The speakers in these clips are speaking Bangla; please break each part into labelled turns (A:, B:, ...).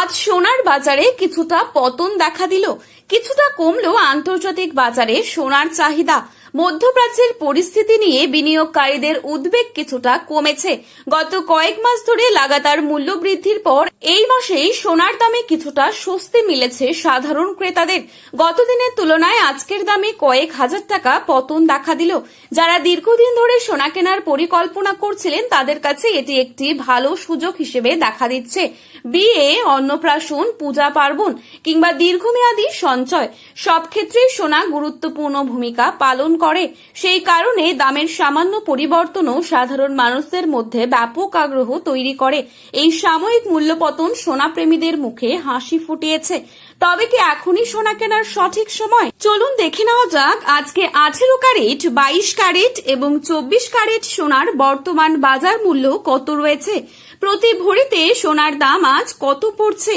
A: আজ সোনার বাজারে কিছুটা পতন দেখা দিল, কিছুটা কমলো আন্তর্জাতিক বাজারে সোনার চাহিদা। মধ্যপ্রাচ্যের পরিস্থিতি নিয়ে বিনিয়োগকারীদের উদ্বেগ কিছুটা কমেছে। গত কয়েক মাস ধরে লাগাতার মূল্য বৃদ্ধির পর এই মাসেই সোনার দামে কিছুটা স্বস্তি মিলেছে সাধারণ ক্রেতাদের। গত দিনের তুলনায় আজকের দামে কয়েক হাজার টাকা পতন দেখা দিল। যারা দীর্ঘদিন ধরে সোনা কেনার পরিকল্পনা করছিলেন তাদের কাছে এটি একটি ভালো সুযোগ হিসেবে দেখা দিচ্ছে। বিয়ে, অন্নপ্রাশন, পূজা পার্বণ কিংবা দীর্ঘমেয়াদী সঞ্চয় সব ক্ষেত্রেই সোনা গুরুত্বপূর্ণ ভূমিকা পালন করে। সেই কারণে দামের সামান্য পরিবর্তনও সাধারণ মানুষদের মধ্যে ব্যাপক আগ্রহ তৈরি করে। এই সাময়িক মূল্যপতন সোনাপ্রেমীদের মুখে হাসি ফুটিয়েছে। তবে কি এখনই সোনা কেনার সঠিক সময়? চলুন দেখে নেওয়া যাক আজকে 18 ক্যারেট, 22 ক্যারেট এবং 24 ক্যারেট সোনার বর্তমান বাজার মূল্য কত রয়েছে। প্রতি ভরিতে সোনার দাম আজ কত পড়ছে?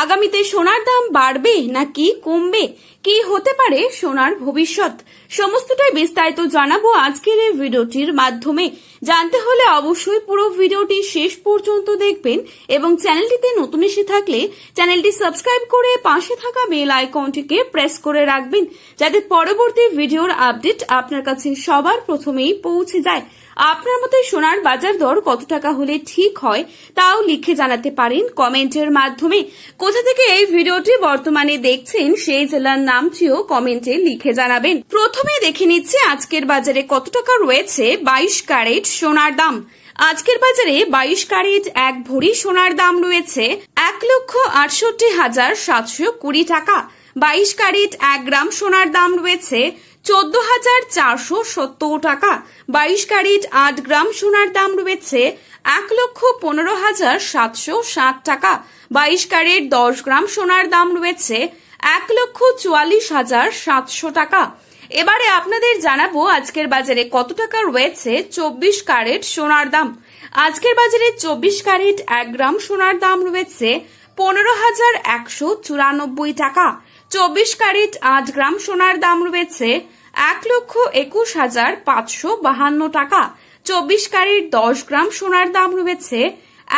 A: আগামীতে সোনার দাম বাড়বে নাকি কমবে? কি হতে পারে সোনার ভবিষ্যৎ? সমস্তটাই বিস্তারিত জানাবো আজকের এই ভিডিওটির মাধ্যমে। জানতে হলে অবশ্যই পুরো ভিডিওটি শেষ পর্যন্ত দেখবেন এবং চ্যানেলটিতে নতুন এসে থাকলে চ্যানেলটি সাবস্ক্রাইব করে পাশে থাকা বেল আইকনটিকে প্রেস করে রাখবেন, যাতে পরবর্তী ভিডিওর আপডেট আপনার কাছে সবার প্রথমেই পৌঁছে যায়। আপনার মতে সোনার বাজার দর কত টাকা হলে ঠিক হয় তাও লিখে জানাতে পারেন কমেন্টের মাধ্যমে। কোথা থেকে এই ভিডিওটি বর্তমানে দেখছেন সেই জেলার নামটিও কমেন্টে লিখে জানাবেন। প্রথমে দেখে নিচ্ছি আজকের বাজারে কত টাকা রয়েছে 22 ক্যারেট সোনার দাম। আজকের বাজারে 22 ক্যারেট এক ভরি সোনার দাম রয়েছে 1,68,720 টাকা। 22 ক্যারেট 1 গ্রাম সোনার দাম রয়েছে 14,470 টাকা। 22 ক্যারেট 8 গ্রাম সোনার দাম রয়েছে 1,15,760 টাকা। 22 ক্যারেট 10 গ্রাম সোনার দাম রয়েছে 1,44,700 টাকা। এবারে আপনাদের জানাবো আজকের বাজারে কত টাকা রয়েছে 24 ক্যারেট সোনার দাম। আজকের বাজারে 24 ক্যারেট 1 গ্রাম সোনার দাম রয়েছে 15,194 টাকা। 24 ক্যারেট 8 গ্রাম সোনার দাম রয়েছে 1,21,552 টাকা। 24 ক্যারেট 10 গ্রাম সোনার দাম রয়েছে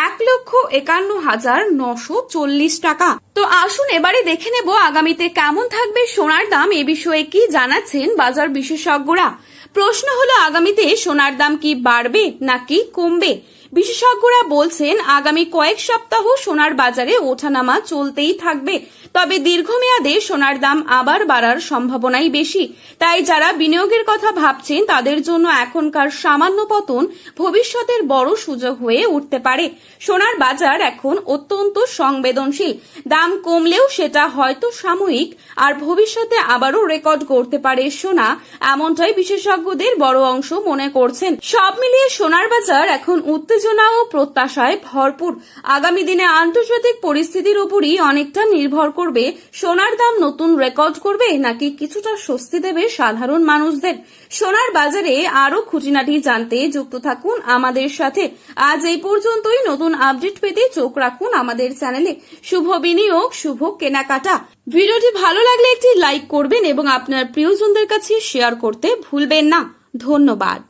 A: 1,51,940 টাকা। তো আসুন এবারে দেখে নেব আগামীতে কেমন থাকবে সোনার দাম। এ বিষয়ে কি জানাচ্ছেন বাজার বিশেষজ্ঞরা। প্রশ্ন হলো আগামীতে সোনার দাম কি বাড়বে নাকি কমবে। বিশেষজ্ঞরা বলছেন আগামী কয়েক সপ্তাহ সোনার বাজারে ওঠানামা চলতেই থাকবে, তবে দীর্ঘমেয়াদে সোনার দাম আবার বাড়ার সম্ভাবনাই বেশি। তাই যারা বিনিয়োগের কথা ভাবছেন তাদের জন্য এখনকার সামান্য পতন ভবিষ্যতের বড় সুযোগ হয়ে উঠতে পারে। সোনার বাজার এখন অত্যন্ত সংবেদনশীল। দাম কমলেও সেটা হয়তো সাময়িক, আর ভবিষ্যতে আবারও রেকর্ড করতে পারে সোনা, এমনটাই বিশেষজ্ঞদের বড় অংশ মনে করছেন। সব মিলিয়ে সোনার বাজার এখন উত্তেজনা ও প্রত্যাশায় ভরপুর। আগামী দিনে আন্তর্জাতিক পরিস্থিতির উপরই অনেকটা নির্ভর করবে সোনার দাম নতুন রেকর্ড করবে নাকি কিছুটা স্বস্তি দেবে সাধারণ মানুষদের। সোনার বাজারে আরো খুঁটিনাটি জানতে যুক্ত থাকুন আমাদের সাথে। আজ এই পর্যন্তই। নতুন আপডেট পেতে চোখ রাখুন আমাদের চ্যানেলে। শুভ বিনিয়োগ, শুভ কেনাকাটা। ভিডিওটি ভালো লাগলে একটি লাইক করবেন এবং আপনার প্রিয়জনদের কাছে শেয়ার করতে ভুলবেন না। ধন্যবাদ।